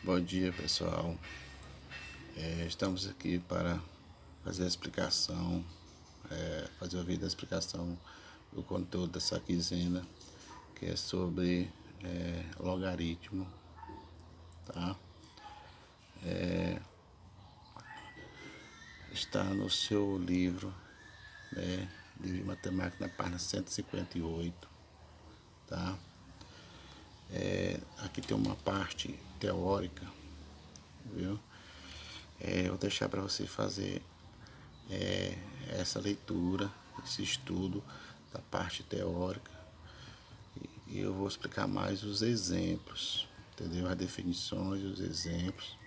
Bom dia, pessoal. Estamos aqui para fazer a explicação, fazer o vídeo da explicação do conteúdo dessa quinzena, que é sobre logaritmo, tá? Está no seu livro, livro de matemática, na página 158, tá? Aqui tem uma parte teórica, viu? Vou deixar para você fazer essa leitura, esse estudo da parte teórica, e eu vou explicar mais os exemplos, entendeu? As definições, os exemplos,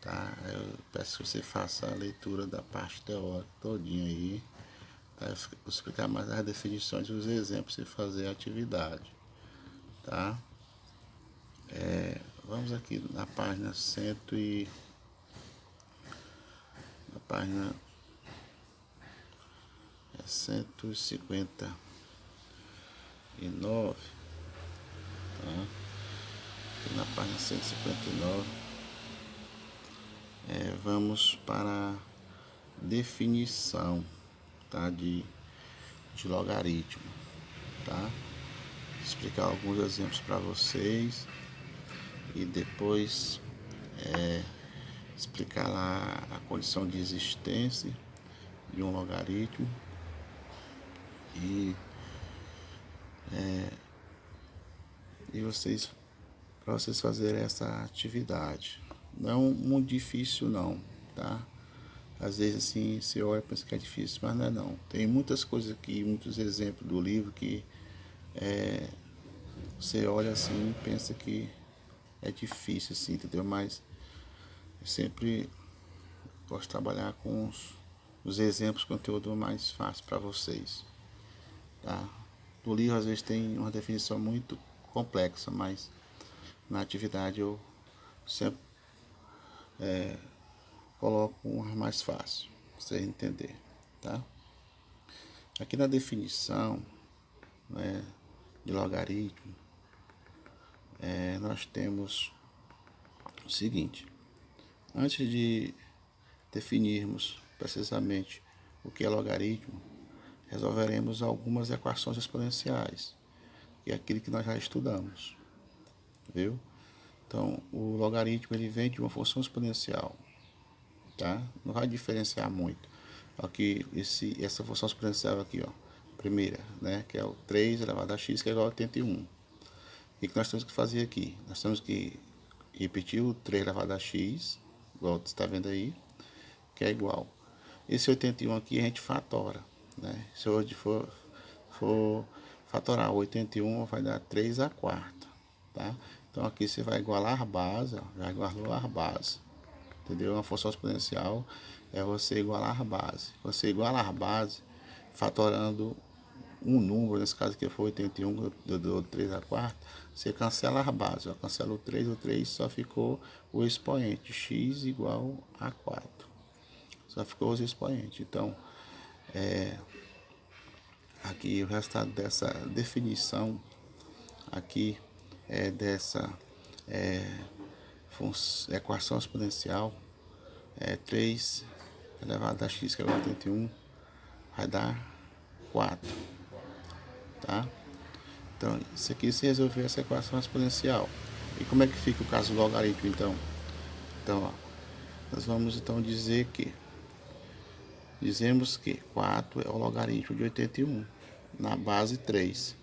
tá? Eu peço que você faça a leitura da parte teórica todinha aí, tá? Eu vou explicar mais as definições e os exemplos e fazer a atividade, tá? Vamos aqui na página na página 159, tá? Aqui na página 159, vamos para a definição, tá? de logaritmo, tá? Vou explicar alguns exemplos para vocês e depois explicar lá a condição de existência de um logaritmo e vocês, para vocês fazerem essa atividade. Não muito difícil não, tá? Às vezes assim você olha e pensa que é difícil, mas não é não. Tem muitas coisas aqui, muitos exemplos do livro que você olha assim e pensa que é difícil assim, entendeu? Mas eu sempre gosto de trabalhar com os exemplos, conteúdo mais fácil para vocês, tá? No livro às vezes tem uma definição muito complexa, mas na atividade eu sempre coloco uma mais fácil, pra vocês entenderem, tá? Aqui na definição, né, de logaritmo, nós temos o seguinte: antes de definirmos precisamente o que é logaritmo, resolveremos algumas equações exponenciais, que é aquilo que nós já estudamos, viu? Então, o logaritmo ele vem de uma função exponencial, tá? Não vai diferenciar muito. Aqui, essa função exponencial aqui, ó, primeira, né, que é o 3 elevado a x, que é igual a 81. E que nós temos que fazer aqui? Nós temos que repetir o 3 elevado a x, igual você está vendo aí, que é igual. Esse 81 aqui a gente fatora, né? Se hoje for fatorar 81, vai dar 3 a quarta, tá? Então aqui você vai igualar a base, ó, já igualou a base, entendeu? Uma função exponencial é você igualar a base. Você igualar a base fatorando um número, nesse caso aqui foi 81, deu 3 a quarta, você cancela a base, ó, cancela o 3 só ficou o expoente, x igual a 4. Só ficou os expoentes. Então, aqui o resultado dessa definição aqui dessa equação exponencial 3 elevado a x, que é 81, vai dar 4, tá? Então, isso aqui se resolver essa equação exponencial. E como é que fica o caso do logaritmo, então? Então, ó, nós vamos então dizemos que 4 é o logaritmo de 81 na base 3,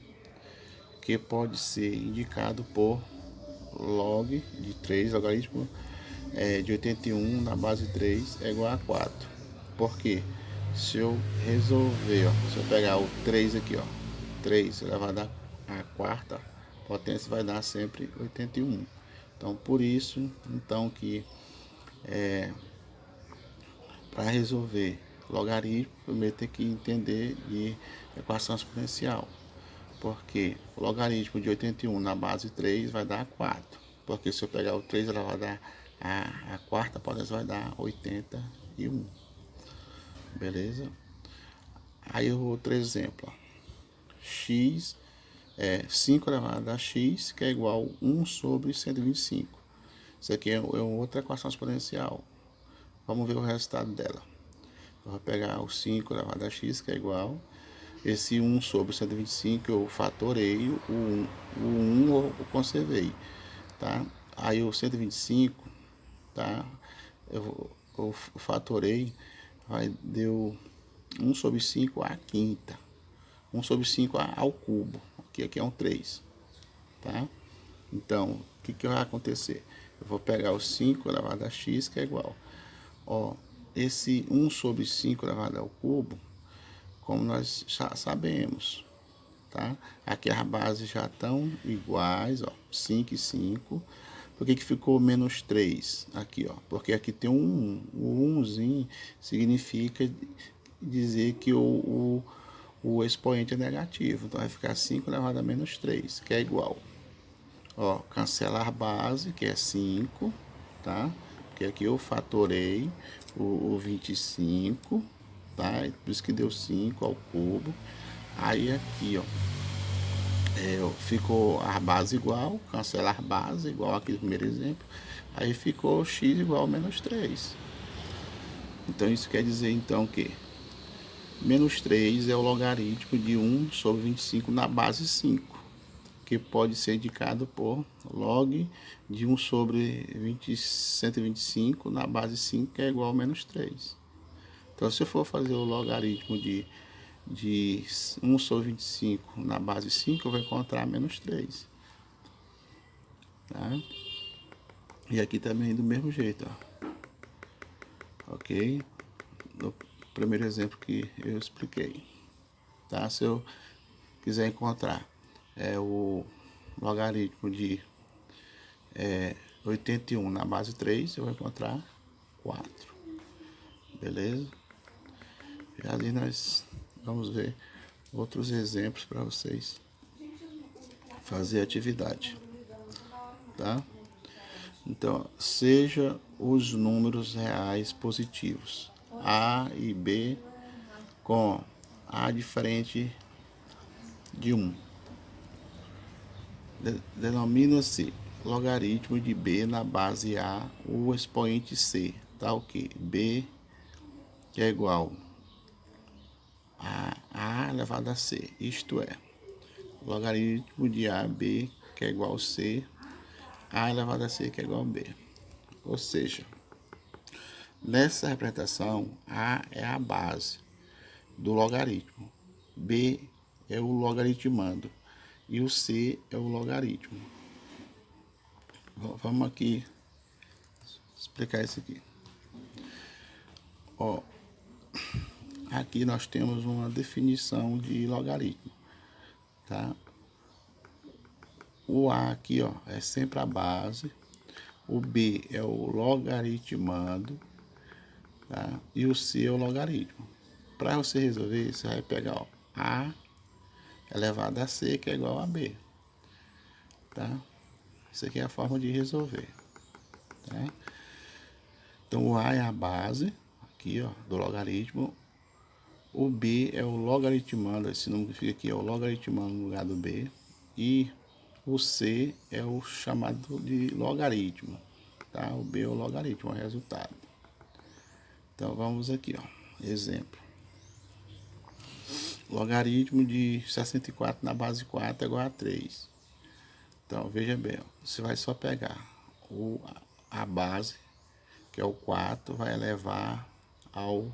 que pode ser indicado por log de 3, logaritmo de 81 na base 3 é igual a 4. Porque se eu resolver, ó, se eu pegar o 3 aqui, ó, 3 elevado a quarta potência, vai dar sempre 81. Então, por isso, então que para resolver logaritmo, primeiro tem que entender de equação exponencial. Porque o logaritmo de 81 na base 3 vai dar 4. Porque se eu pegar o 3 elevado a quarta potência, vai dar 81. Beleza? Aí o outro exemplo, ó. X é 5 elevado a x, que é igual a 1 sobre 125. Isso aqui é outra equação exponencial. Vamos ver o resultado dela. Eu vou pegar o 5 elevado a x, que é igual. Esse 1 sobre 125 eu fatorei, o 1 eu conservei, tá? Aí o 125, tá? Eu fatorei, deu 1 sobre 5 à quinta. 1 sobre 5 ao cubo, aqui é um 3, tá? Então, o que vai acontecer? Eu vou pegar o 5 elevado a x, que é igual. Ó, esse 1 sobre 5 elevado ao cubo, como nós já sabemos, tá? Aqui as bases já estão iguais, ó, 5 e 5. Por que ficou menos 3? Aqui, ó, porque aqui tem um 1. O 1zinho significa dizer que o expoente é negativo. Então vai ficar 5 elevado a menos 3, que é igual. Ó, cancelar base, que é 5, tá? Porque aqui eu fatorei o 25, tá? Por isso que deu 5 ao cubo. Aí aqui, ó, ficou a base igual, cancelar base, igual aqui no primeiro exemplo. Aí ficou x igual a menos 3. Então isso quer dizer então que menos 3 é o logaritmo de 1 sobre 25 na base 5, que pode ser indicado por log de 1 sobre 125 na base 5, que é igual a menos 3. Então, se eu for fazer o logaritmo de 1 sobre 25 na base 5, eu vou encontrar menos 3. Tá? E aqui também do mesmo jeito, ó. Ok? No primeiro exemplo que eu expliquei. Tá? Se eu quiser encontrar o logaritmo de 81 na base 3, eu vou encontrar 4. Beleza? E ali nós vamos ver outros exemplos para vocês fazer atividade. Tá? Então, seja os números reais positivos, A e B, com A diferente de 1. Denomina-se logaritmo de B na base A o expoente C, tá? O que? B que é igual a A elevado a C, isto é, logaritmo de AB que é igual a C, A elevado a C que é igual a B. Ou seja, nessa representação, A é a base do logaritmo, B é o logaritmando e o C é o logaritmo. Vamos aqui explicar isso aqui. Ó, aqui nós temos uma definição de logaritmo, tá? O A aqui, ó, é sempre a base, o B é o logaritmando, tá? E o C é o logaritmo. Para você resolver, você vai pegar, ó, A elevado a C, que é igual a B, tá? Isso aqui é a forma de resolver, tá? Então o A é a base, aqui, ó, do logaritmo. O B é o logaritmando, esse número que fica aqui é o logaritmando no lugar do B. E o C é o chamado de logaritmo, tá? O B é o logaritmo, é o resultado. Então vamos aqui, ó, exemplo. Logaritmo de 64 na base 4 é igual a 3. Então veja bem, ó, você vai só pegar a base, que é o 4, vai elevar ao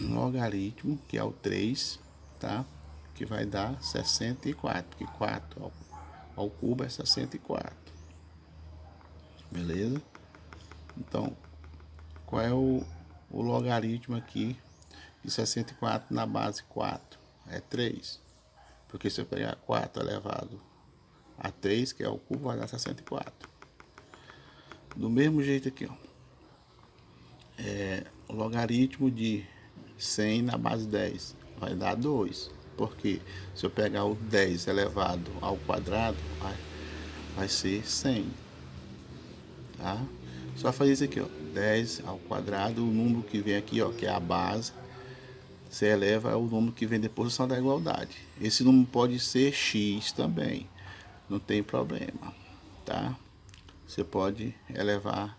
logaritmo, que é o 3, tá? Que vai dar 64, porque 4 ao cubo é 64. Beleza? Então, qual é o logaritmo aqui de 64 na base 4? É 3. Porque se eu pegar 4 elevado a 3, que é o cubo, vai dar 64. Do mesmo jeito aqui, ó. O logaritmo de 100 na base 10 vai dar 2. Porque se eu pegar o 10 elevado ao quadrado, vai ser 100. Tá? Só fazer isso aqui, ó. 10 ao quadrado, o número que vem aqui, ó, que é a base, você eleva ao número que vem depois da posição da igualdade. Esse número pode ser x também, não tem problema, tá? você pode elevar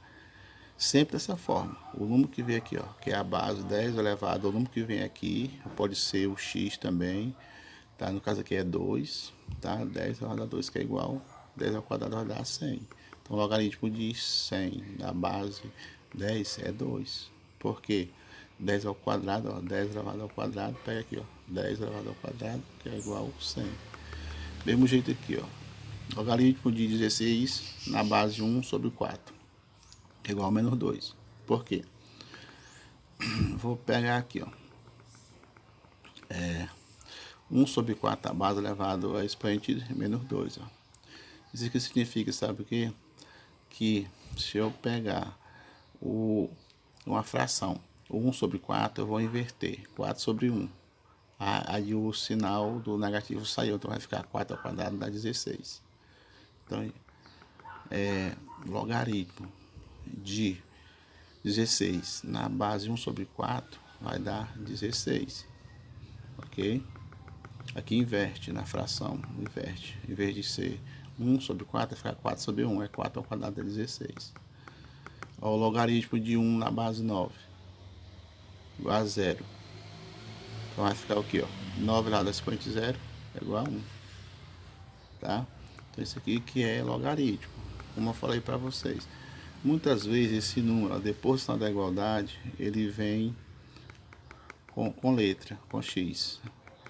sempre dessa forma. O número que vem aqui, ó, que é a base 10 elevado ao número que vem aqui, pode ser o x também, tá? No caso aqui é 2, tá? 10 elevado a 2, que é igual 10 ao quadrado vai dar 100. Então o logaritmo de 100 da base 10 é 2. Por quê? 10 ao quadrado, ó, 10 elevado ao quadrado, pega aqui, ó, 10 elevado ao quadrado, que é igual a 100. Mesmo jeito aqui, ó, logaritmo de 16 na base 1 sobre 4, é igual a menos 2. Por quê? Vou pegar aqui, ó, 1 sobre 4 a base elevado a expoente de menos 2, ó. Isso aqui significa, sabe o quê? Que se eu pegar uma fração, o 1 sobre 4, eu vou inverter, 4 sobre 1. Aí o sinal do negativo saiu, então vai ficar 4 ao quadrado dá 16. Então, logaritmo de 16 na base 1 sobre 4 vai dar 16, ok? Aqui inverte na fração, inverte, em vez de ser 1 sobre 4, vai ficar 4 sobre 1, é 4 ao quadrado dá 16. O logaritmo de 1 na base 9, igual a 0. Então vai ficar o que, ó? 9 lá da expoente 0 é igual a 1, tá? Então isso aqui que é logaritmo, como eu falei para vocês. Muitas vezes esse número, ó, depois do sinal da igualdade, ele vem com letra, com x.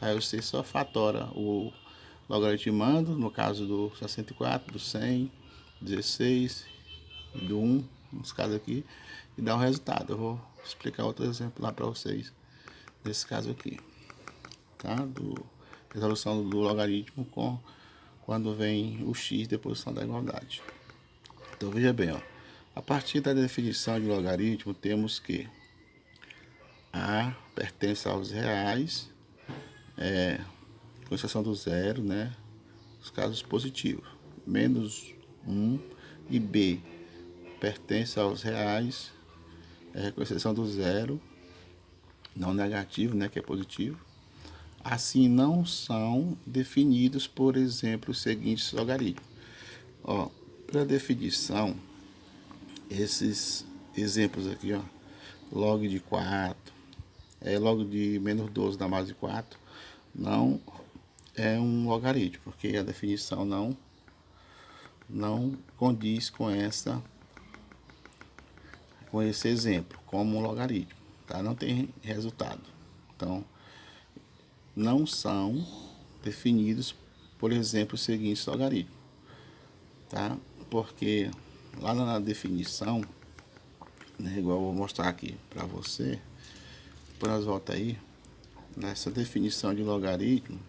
Aí você só fatora o logaritmando, no caso do 64, do 100, 16 e do 1, nos casos aqui, e dá um resultado. Eu vou explicar outro exemplo lá para vocês, nesse caso aqui, tá? Resolução do logaritmo quando vem o x depois do sinal da igualdade. Então veja bem, ó, a partir da definição de logaritmo temos que A pertence aos reais, com exceção do zero, né? Os casos positivos, menos 1, e B pertence aos reais, com exceção do zero, não negativo, né? Que é positivo. Assim, não são definidos, por exemplo, os seguintes logaritmos. Ó, para definição, esses exemplos aqui, ó, log de 4, log de menos 12 na base de 4, não é um logaritmo, porque a definição não condiz com esse exemplo, como um logaritmo, tá? Não tem resultado. Então, não são definidos, por exemplo, os seguintes logaritmos, tá? Porque lá na definição, né, igual eu vou mostrar aqui para você, depois nós volta aí, nessa definição de logaritmo,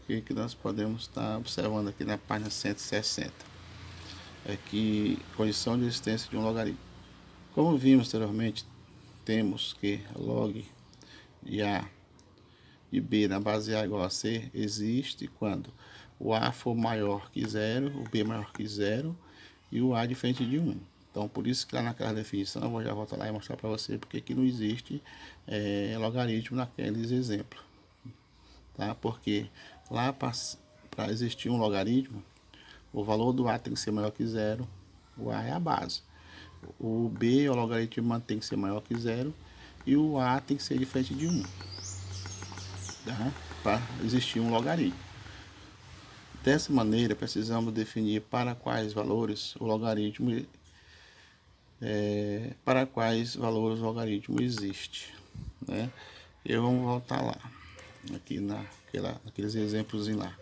o que nós podemos estar observando aqui na página 160, é que condição de existência de um logaritmo. Como vimos anteriormente, temos que log de A de B na base A igual a C existe quando o A for maior que 0, o B maior que 0 e o A diferente de 1. Então, por isso que lá naquela definição, eu vou já voltar lá e mostrar para você porque que não existe logaritmo naqueles exemplos. Tá? Porque lá para existir um logaritmo, o valor do A tem que ser maior que 0, o A é a base. O B, o logaritmo tem que ser maior que 0 e o A tem que ser diferente de 1. Tá? Para existir um logaritmo. Dessa maneira, precisamos definir para quais valores o logaritmo existe, né? E vamos voltar lá, aqui naqueles exemplos lá.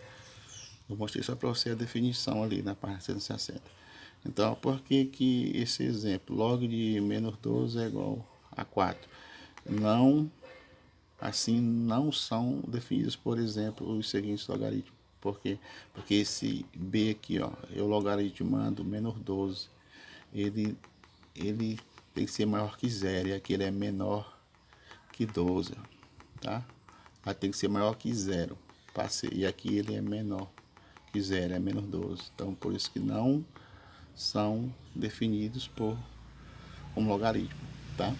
Eu mostrei só para você a definição ali na página 160. Então, por que esse exemplo, log de menos 12 é igual a 4? Assim não são definidos, por exemplo, os seguintes logaritmos. Por quê? Porque esse B aqui, ó, eu logaritmando menos 12, ele tem que ser maior que 0, e aqui ele é menor que 12, tá? Aí tem que ser maior que 0, e aqui ele é menor que 0, é menos 12. Então, por isso que não são definidos como logaritmo, tá?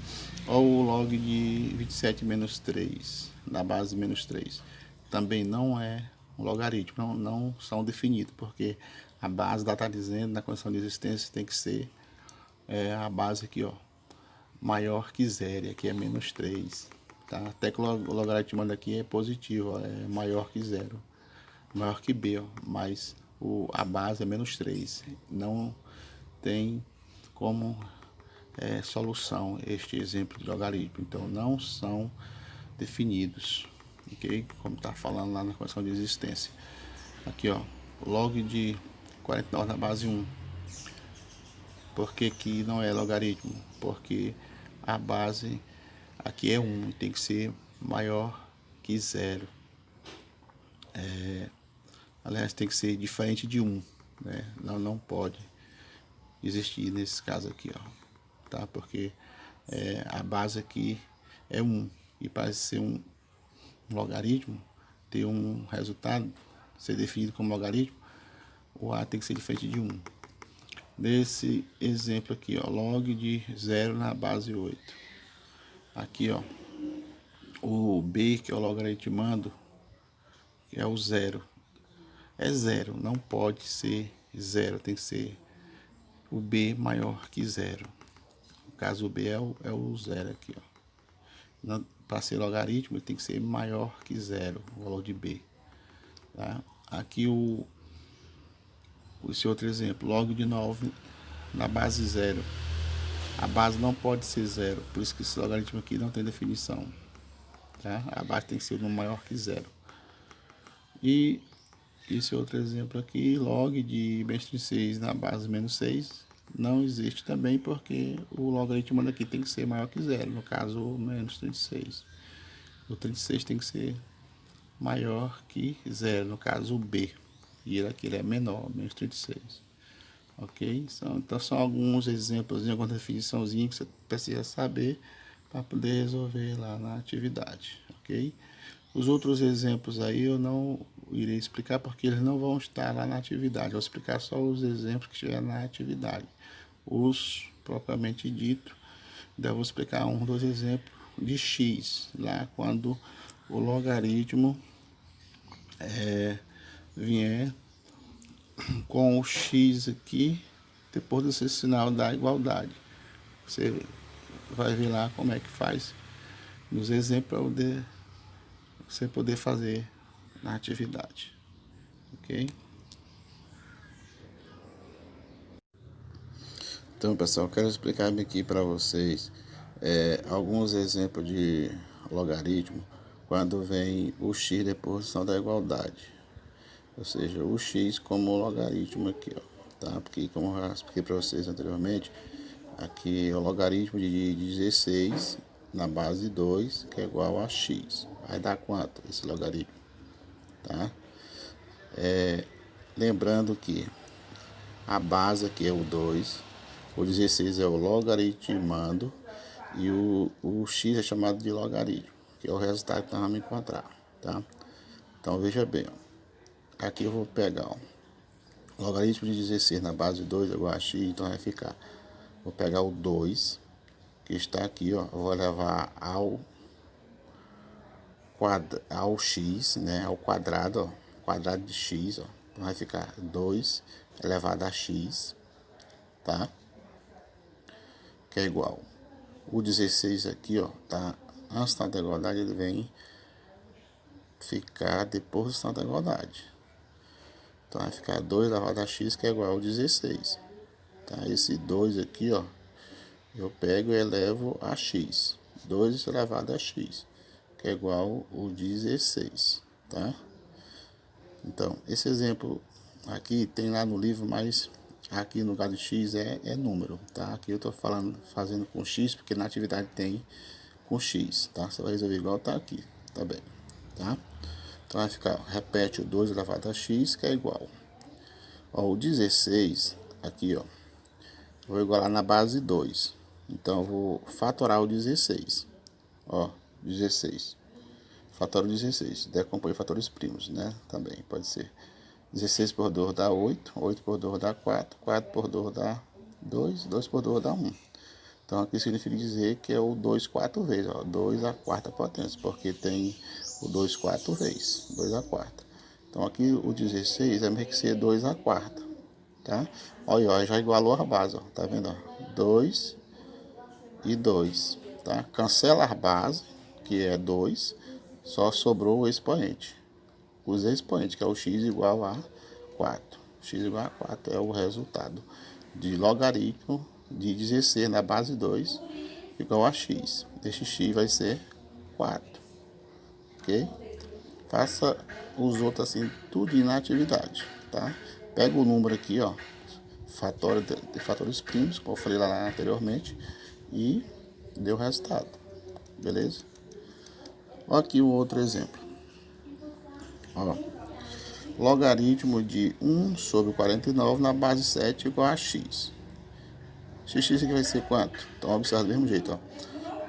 Ou o log de 27 menos 3, na base menos 3, também não é um logaritmo, não são definidos, porque A base está dizendo na condição de existência tem que ser a base aqui, ó, maior que zero, aqui é menos 3, tá? Até que o logaritmo aqui é positivo, ó, é maior que zero, maior que b, ó, mas a base é menos 3. Não tem como solução este exemplo de logaritmo, então não são definidos, ok? Como está falando lá na condição de existência. Aqui, ó, log de 49 na base 1. Por que que não é logaritmo? Porque a base aqui é 1 e tem que ser maior que 0. Aliás, tem que ser diferente de 1, né? Não pode existir nesse caso aqui, ó, tá? Porque a base aqui é 1 e para ser um logaritmo, ter um resultado, ser definido como logaritmo, o a tem que ser diferente de 1. Nesse exemplo aqui, ó, log de 0 na base 8. Aqui, ó, o b, que é o logaritmando, que é o 0. É 0, não pode ser 0, tem que ser o b maior que 0. No caso, o b é o 0 aqui, ó. Para ser logaritmo, ele tem que ser maior que 0, o valor de b. Tá? Aqui esse outro exemplo, log de 9 na base 0. A base não pode ser 0, por isso que esse logaritmo aqui não tem definição. Tá? A base tem que ser no maior que 0. E esse outro exemplo aqui, log de menos 36 na base menos 6, não existe também porque o logaritmo daqui tem que ser maior que 0, no caso menos 36. O 36 tem que ser maior que 0, no caso o b, e ele é menor, menos 36. Ok? Então são alguns exemplos, alguma definiçãozinha que você precisa saber para poder resolver lá na atividade. Ok? Os outros exemplos aí eu não irei explicar porque eles não vão estar lá na atividade. Eu vou explicar só os exemplos que estiver na atividade. Os propriamente dito, ainda vou explicar dois exemplos de x, lá quando o logaritmo vier com o x aqui, depois desse sinal da igualdade. Você vai ver lá como é que faz nos exemplos para você poder fazer na atividade. Ok? Então, pessoal, eu quero explicar aqui para vocês alguns exemplos de logaritmo quando vem o x depois da igualdade. Ou seja, o x como logaritmo aqui, ó, tá? Porque, como eu já expliquei para vocês anteriormente, aqui é o logaritmo de 16 na base 2, que é igual a x. Vai dar quanto esse logaritmo? Tá? Lembrando que a base aqui é o 2, o 16 é o logaritmando e o x é chamado de logaritmo, que é o resultado que nós vamos encontrar. Tá? Então veja bem, ó. Aqui eu vou pegar ó, logaritmo de 16 na base 2 igual a x, então vai ficar, vou pegar o 2, que está aqui, ó, eu vou levar ao x, né, ao quadrado, ó, quadrado de x, ó, então vai ficar 2 elevado a x, tá? Que é igual, o 16 aqui, ó, tá, antes da igualdade ele vem ficar depois do sinal da igualdade. Então vai ficar 2 elevado a x, que é igual ao 16. Tá? Esse 2 aqui, ó, eu pego e elevo a x. 2 elevado a x, que é igual ao 16. Tá? Então, esse exemplo aqui tem lá no livro, mas aqui no lugar de x é número. Tá? Aqui eu estou fazendo com x, porque na atividade tem com x. Tá? Você vai resolver igual tá aqui. Tá bem. Tá? Então vai ficar, repete o 2 elevado a x, que é igual. Ó, o 16, aqui, ó, vou igualar na base 2. Então eu vou fatorar o 16. Ó, 16. Fator 16. Decompõe fatores primos, né? Também pode ser. 16 por 2 dá 8. 8 por 2 dá 4. 4 por 2 dá 2. 2 por 2 dá 1. Então aqui significa dizer que é o 2 4 vezes. Ó, 2 à quarta potência. Porque tem o 2 4 vezes. 2 à quarta. Então aqui o 16 é meio que ser 2 à quarta. tá? Olha, ó, já igualou a base, ó, tá vendo, ó? 2 e 2, tá? Cancela a base, que é 2, só sobrou o expoente. Os expoentes, que é o x igual a 4. X igual a 4 é o resultado de logaritmo de 16 na base 2 igual a x. Este x vai ser 4, ok? Faça os outros assim, tudo na atividade, tá? Pega o número aqui, ó, fatório de fatores primos, como eu falei lá anteriormente, e deu o resultado, beleza? Olha aqui o outro exemplo. Ó, logaritmo de 1 sobre 49 na base 7 igual a x. X aqui vai ser quanto? Então, observa do mesmo jeito, ó.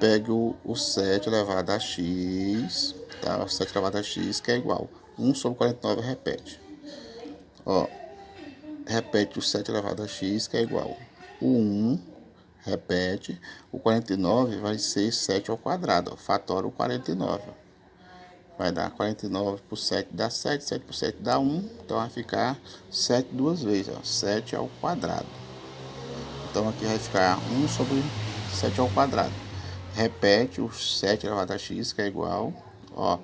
Pegue o 7 elevado a x, tá? O 7 elevado a x, que é igual. 1 sobre 49 repete. Ó, repete o 7 elevado a x, que é igual. O 1 repete. O 49 vai ser 7 ao quadrado, ó. Fatora o 49. Vai dar 49 por 7 dá 7, 7 por 7 dá 1. Então vai ficar 7 duas vezes, ó. 7 ao quadrado. Então aqui vai ficar 1 sobre 7 ao quadrado. Repete o 7 elevado a x, que é igual. Ó,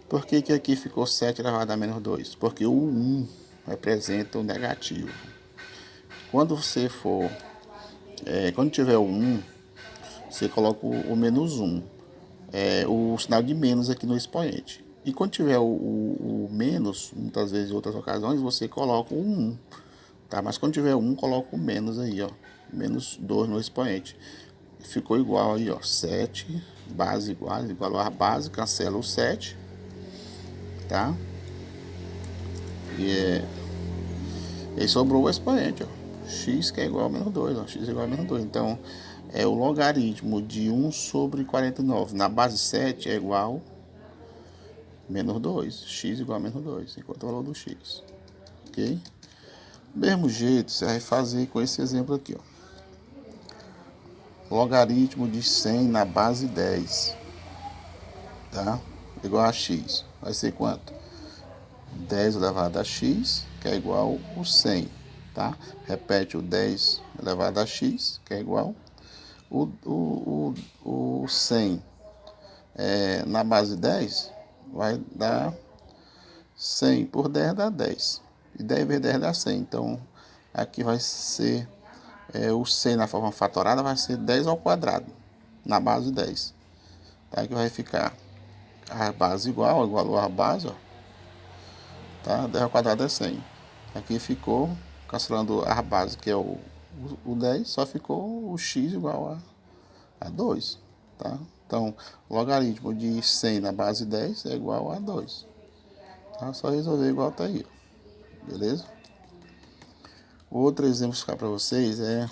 por que aqui ficou 7 elevado a menos 2? Porque o 1 representa o negativo. Quando você for, quando tiver o 1, você coloca o menos 1. O sinal de menos aqui no expoente. E quando tiver o menos, muitas vezes em outras ocasiões, você coloca o 1. Tá? Mas quando tiver 1, coloca o menos aí, ó. Menos 2 no expoente. Ficou igual aí, ó. 7, base igual a base, cancela o 7. Tá? E sobrou o expoente, ó. X que é igual a menos 2, ó. X é igual a menos 2. Então, o logaritmo de 1 sobre 49 na base 7 é igual a menos 2. X igual a menos 2, enquanto o valor do x. Ok? Do mesmo jeito, você vai fazer com esse exemplo aqui, ó. Logaritmo de 100 na base 10, tá? Igual a x. Vai ser quanto? 10 elevado a x, que é igual a 100, tá? Repete o 10 elevado a x, que é igual o 100 na base 10, vai dar 100 por 10 dá 10. E 10 vezes 10 dá 100. Então, aqui vai ser o 100 na forma fatorada, vai ser 10 ao quadrado, na base 10. Tá? Aqui vai ficar a base igualou a base, ó. Tá? 10 ao quadrado é 100. Aqui ficou, cancelando a base, que é o 10, só ficou o x igual a 2. Tá? Então, logaritmo de 100 na base 10 é igual a 2. Tá? Só resolver igual tá aí, ó. Beleza? O outro exemplo que ficar para vocês é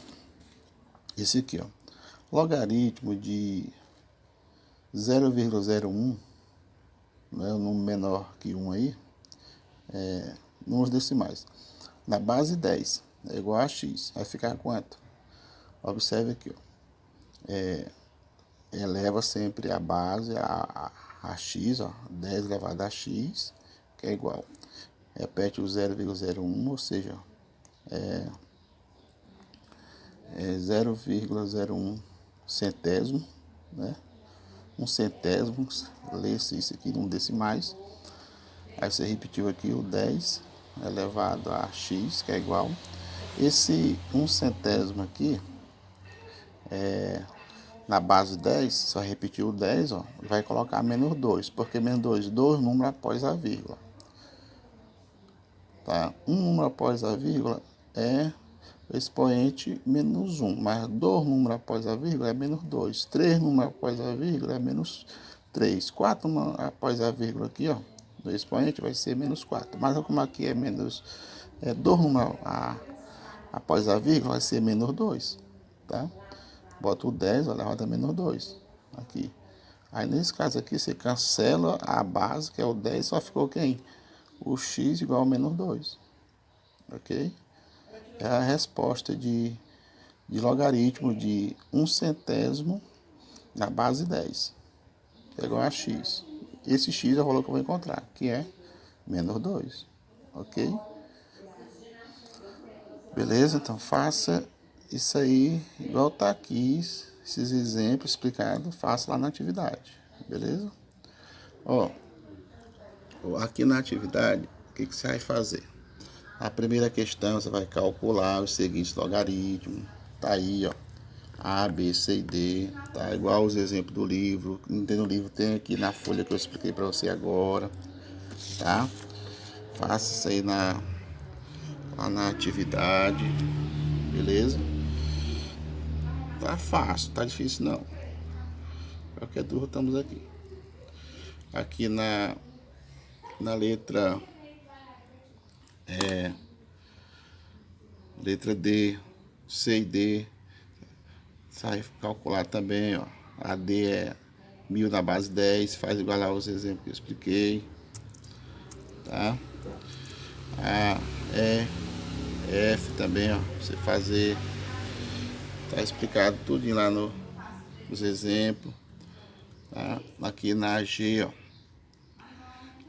esse aqui, ó. Logaritmo de 0,01, né, um número menor que 1 aí, números decimais. Na base 10 é igual a x. Vai ficar quanto? Observe aqui, ó. Eleva sempre a base a x, ó. 10 elevado a x, que é igual. Repete o 0,01, ou seja, é 0,01 centésimo, né? Um centésimo, lê-se isso aqui em decimais. Aí você repetiu aqui o 10 elevado a x, que é igual. Esse 1 centésimo aqui, na base 10, só repetiu o 10, ó, vai colocar menos 2, porque menos 2, dois números após a vírgula. Tá? Um número após a vírgula é o expoente menos 1, mas dois números após a vírgula é menos 2. Três números após a vírgula é menos 3. Quatro números após a vírgula aqui, ó, do expoente vai ser menos 4. Mas como aqui é menos, dois números após a vírgula vai ser menos 2. Tá? Bota o 10, olha, roda menos 2. Aqui. Aí nesse caso aqui você cancela a base, que é o 10, só ficou quem? O x igual a menos 2. Ok? É a resposta de logaritmo de 1 centésimo na base 10. É igual a x. Esse x é o valor que eu vou encontrar, que é menos 2. Ok? Beleza? Então faça isso aí, igual tá aqui, esses exemplos explicados, faça lá na atividade. Beleza? Ó, aqui na atividade, o que você vai fazer? A primeira questão, você vai calcular os seguintes logaritmos. Tá aí, ó. A, B, C e D. Tá igual os exemplos do livro. Não tem no livro, tem aqui na folha que eu expliquei para você agora. Tá? Faça isso aí lá na atividade. Beleza? Tá fácil, tá difícil não. Qualquer dúvida, estamos aqui. Aqui na letra D, C e D, sai calcular também, ó. A D é 1000 na base 10, faz igual aos exemplos que eu expliquei, tá? A F também, ó, você fazer, tá explicado tudo lá nos exemplos, tá? Aqui na G, ó,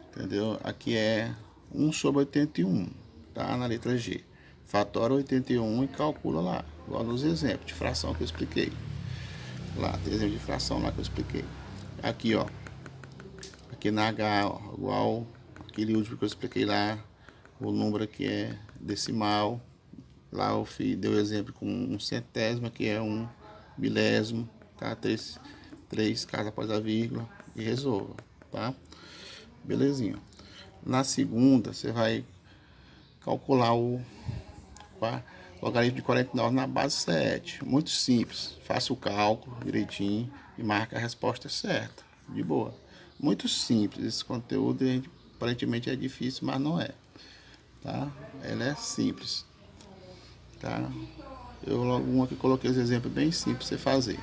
entendeu? Aqui é 1 sobre 81, tá? Na letra G. Fatora 81 e calcula lá, igual nos exemplos de fração que eu expliquei. Lá, tem exemplo de fração lá que eu expliquei. Aqui, ó. Aqui na H, ó, igual aquele último que eu expliquei lá. O número aqui é decimal. Lá eu dei o exemplo com 1 centésimo, aqui é 1 milésimo, tá? 3 casas após a vírgula e resolva, tá? Belezinha. Na segunda, você vai calcular o logaritmo de 49 na base 7. Muito simples. Faça o cálculo direitinho e marca a resposta certa. De boa. Muito simples. Esse conteúdo aparentemente é difícil, mas não é. Tá? Ela é simples. Tá? Eu logo aqui coloquei os exemplos bem simples para você fazer.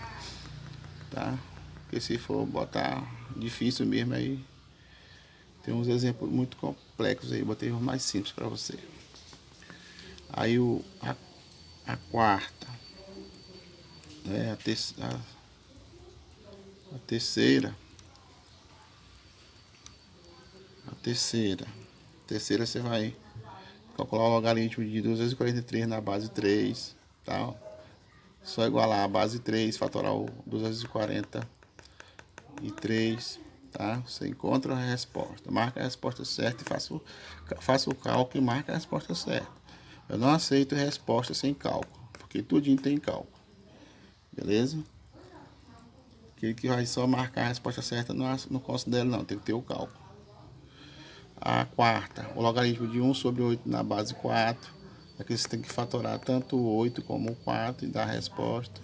Tá? Porque se for botar difícil mesmo aí, tem uns exemplos muito complexos aí. Botei os mais simples para você. Aí a quarta, né? A terceira, você vai calcular o logaritmo de 243 na base 3, tá? Só igualar a base 3, fatorar o 243, tá? Você encontra a resposta, marca a resposta certa e faça o cálculo e marca a resposta certa. Eu não aceito resposta sem cálculo, porque tudinho tem cálculo. Beleza? Aquele que vai só marcar a resposta certa não considera não, tem que ter o cálculo. A quarta, o logaritmo de 1 sobre 8 na base 4. Aqui você tem que fatorar tanto o 8 como o 4 e dar a resposta.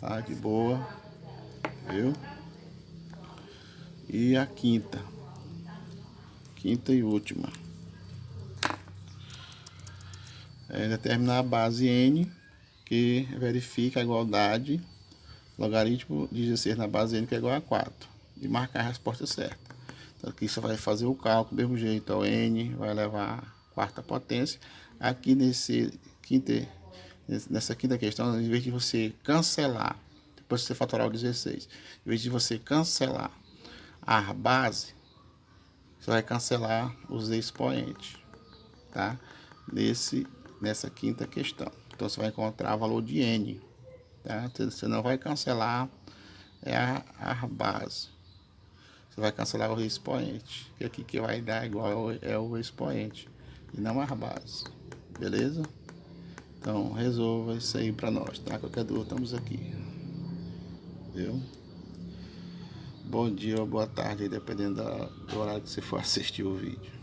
Tá? De boa. Viu? E a quinta e última. É determinar a base N, que verifica a igualdade logaritmo de 16 na base N, que é igual a 4. E marcar a resposta certa. Então aqui você vai fazer o cálculo do mesmo jeito. O N vai levar a quarta potência. Aqui nessa quinta questão, em vez de você cancelar, depois de você fatorar o 16, em vez de você cancelar a base, você vai cancelar os expoentes, tá? Nessa quinta questão. Então você vai encontrar o valor de N, tá? Você não vai cancelar a base. Você vai cancelar o expoente, que aqui que vai dar igual é o expoente e não a base. Beleza? Então resolva isso aí para nós, tá? Qualquer dúvida, estamos aqui. Viu? Bom dia ou boa tarde, dependendo do horário que você for assistir o vídeo.